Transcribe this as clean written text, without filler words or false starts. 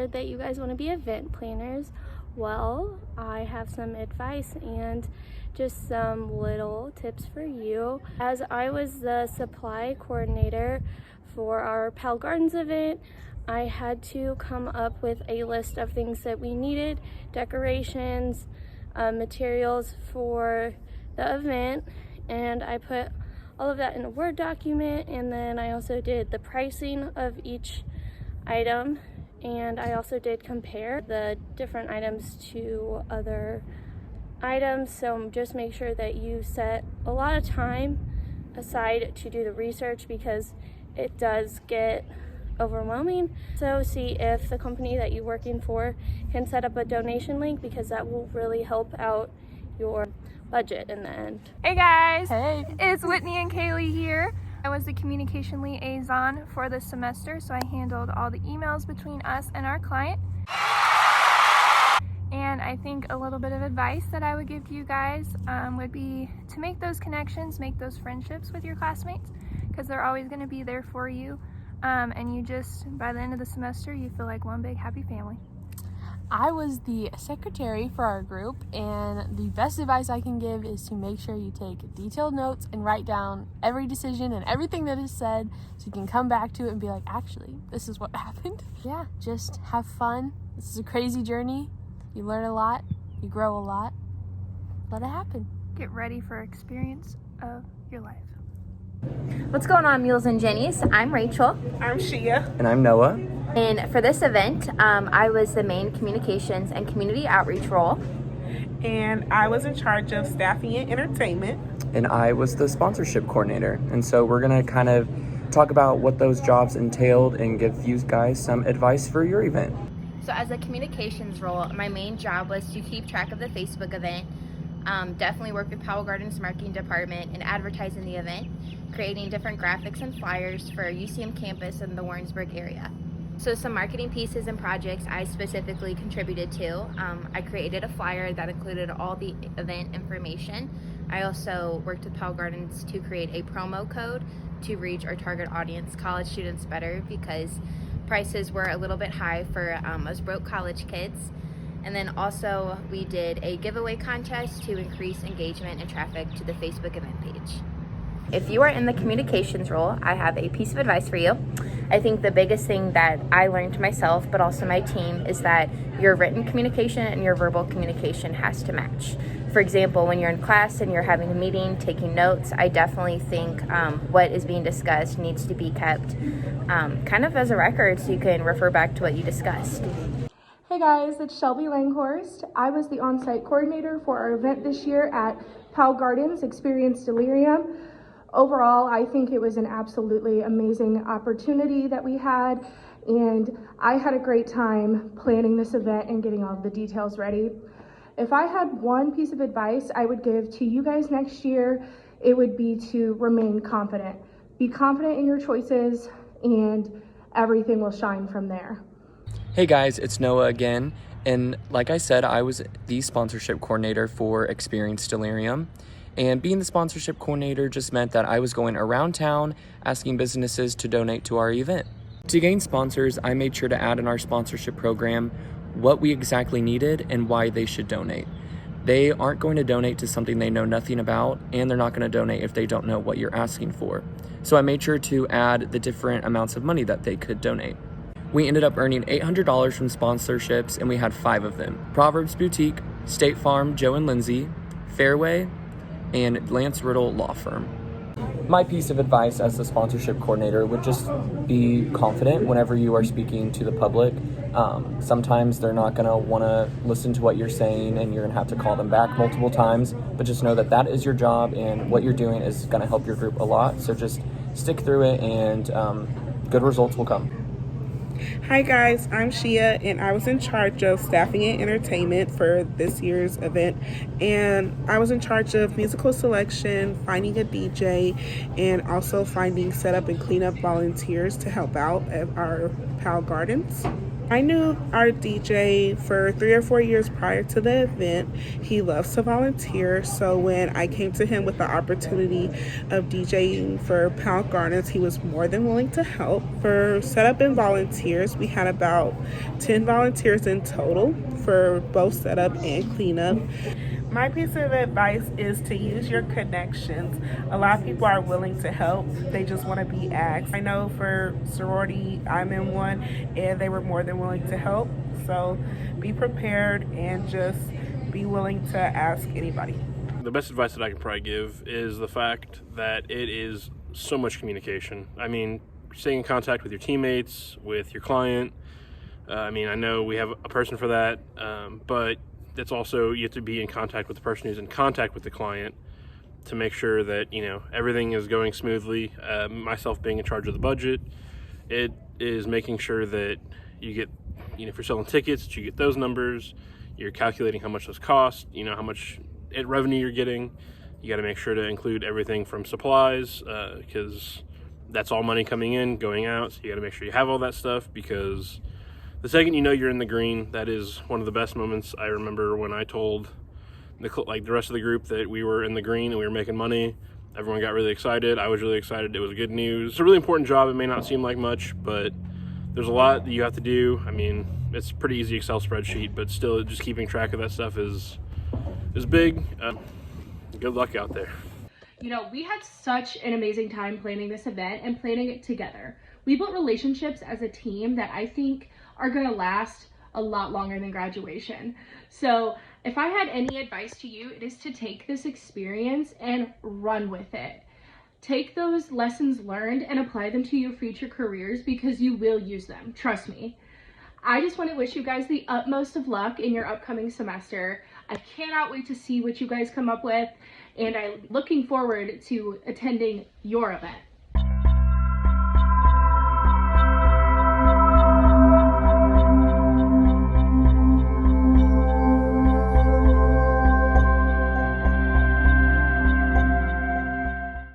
said that you guys want to be event planners. Well, I have some advice and just some little tips for you. As I was the supply coordinator for our Powell Gardens event, I had to come up with a list of things that we needed, decorations, materials for the event, and I put all of that in a Word document, and then I also did the pricing of each item, and I also did compare the different items to other items. So just make sure that you set a lot of time aside to do the research, because it does get overwhelming. So see if the company that you're working for can set up a donation link, because that will really help out your budget in the end. Hey guys! Hey! It's Whitney and Kaylee here. I was the communication liaison for this semester, so I handled all the emails between us and our client. And I think a little bit of advice that I would give to you guys would be to make those connections, make those friendships with your classmates, because they're always going to be there for you. And you just, by the end of the semester, you feel like one big happy family. I was the secretary for our group, and the best advice I can give is to make sure you take detailed notes and write down every decision and everything that is said, so you can come back to it and be like, actually, this is what happened. Yeah, just have fun. This is a crazy journey. You learn a lot, you grow a lot. Let it happen. Get ready for experience of your life. What's going on, Mules and Jennies? I'm Rachel. I'm Shia. And I'm Noah. And for this event, I was the main communications and community outreach role. And I was in charge of staffing and entertainment. And I was the sponsorship coordinator. And so we're going to kind of talk about what those jobs entailed and give you guys some advice for your event. So as a communications role, my main job was to keep track of the Facebook event, definitely work with Powell Gardens marketing department and advertising the event, creating different graphics and flyers for UCM campus and the Warrensburg area. So some marketing pieces and projects I specifically contributed to. I created a flyer that included all the event information. I also worked with Powell Gardens to create a promo code to reach our target audience, college students, better, because prices were a little bit high for us broke college kids. And then also we did a giveaway contest to increase engagement and traffic to the Facebook event page. If you are in the communications role, I have a piece of advice for you. I think the biggest thing that I learned myself, but also my team, is that your written communication and your verbal communication has to match. For example, when you're in class and you're having a meeting, taking notes, I definitely think what is being discussed needs to be kept kind of as a record, so you can refer back to what you discussed. Hey guys, it's Shelby Langhorst. I was the on-site coordinator for our event this year at Powell Gardens Experience Delirium. Overall, I think it was an absolutely amazing opportunity that we had, and I had a great time planning this event and getting all the details ready. If I had one piece of advice I would give to you guys next year, it would be to remain confident. Be confident in your choices, and everything will shine from there. Hey guys, it's Noah again. And like I said, I was the sponsorship coordinator for Experience Delirium. And being the sponsorship coordinator just meant that I was going around town asking businesses to donate to our event. To gain sponsors, I made sure to add in our sponsorship program what we exactly needed and why they should donate. They aren't going to donate to something they know nothing about, and they're not going to donate if they don't know what you're asking for. So I made sure to add the different amounts of money that they could donate. We ended up earning $800 from sponsorships, and we had 5 of them. Proverbs Boutique, State Farm, Joe and Lindsay, Fairway, and Lance Riddle Law Firm. My piece of advice as the sponsorship coordinator would just be confident whenever you are speaking to the public. Sometimes they're not going to want to listen to what you're saying, and you're going to have to call them back multiple times, but just know that that is your job, and what you're doing is going to help your group a lot. So just stick through it, and good results will come. Hi guys, I'm Shia, and I was in charge of staffing and entertainment for this year's event. And I was in charge of musical selection, finding a DJ, and also finding setup and cleanup volunteers to help out at our Powell Gardens. I knew our DJ for 3 or 4 years prior to the event. He loves to volunteer, so when I came to him with the opportunity of DJing for Powell Gardens, he was more than willing to help. For setup and volunteers, we had about 10 volunteers in total for both setup and cleanup. My piece of advice is to use your connections. A lot of people are willing to help. They just want to be asked. I know for sorority, I'm in one, and they were more than willing to help. So be prepared and just be willing to ask anybody. The best advice that I can probably give is the fact that it is so much communication. I mean, staying in contact with your teammates, with your client. I know we have a person for that, but it's also, you have to be in contact with the person who's in contact with the client to make sure that, everything is going smoothly. Myself being in charge of the budget, it is making sure that you get, if you're selling tickets, that you get those numbers. You're calculating how much those cost, how much revenue you're getting. You got to make sure to include everything from supplies, because that's all money coming in, going out. So you got to make sure you have all that stuff, because the second you know you're in the green, that is one of the best moments. I remember when I told the rest of the group that we were in the green and we were making money. Everyone got really excited. I was really excited. It was good news. It's a really important job. It may not seem like much, but there's a lot that you have to do. It's a pretty easy Excel spreadsheet, but still just keeping track of that stuff is big. Good luck out there. We had such an amazing time planning this event and planning it together. We built relationships as a team that I think are going to last a lot longer than graduation. So if I had any advice to you, it is to take this experience and run with it. Take those lessons learned and apply them to your future careers, because you will use them. Trust me. I just want to wish you guys the utmost of luck in your upcoming semester. I cannot wait to see what you guys come up with, and I'm looking forward to attending your event.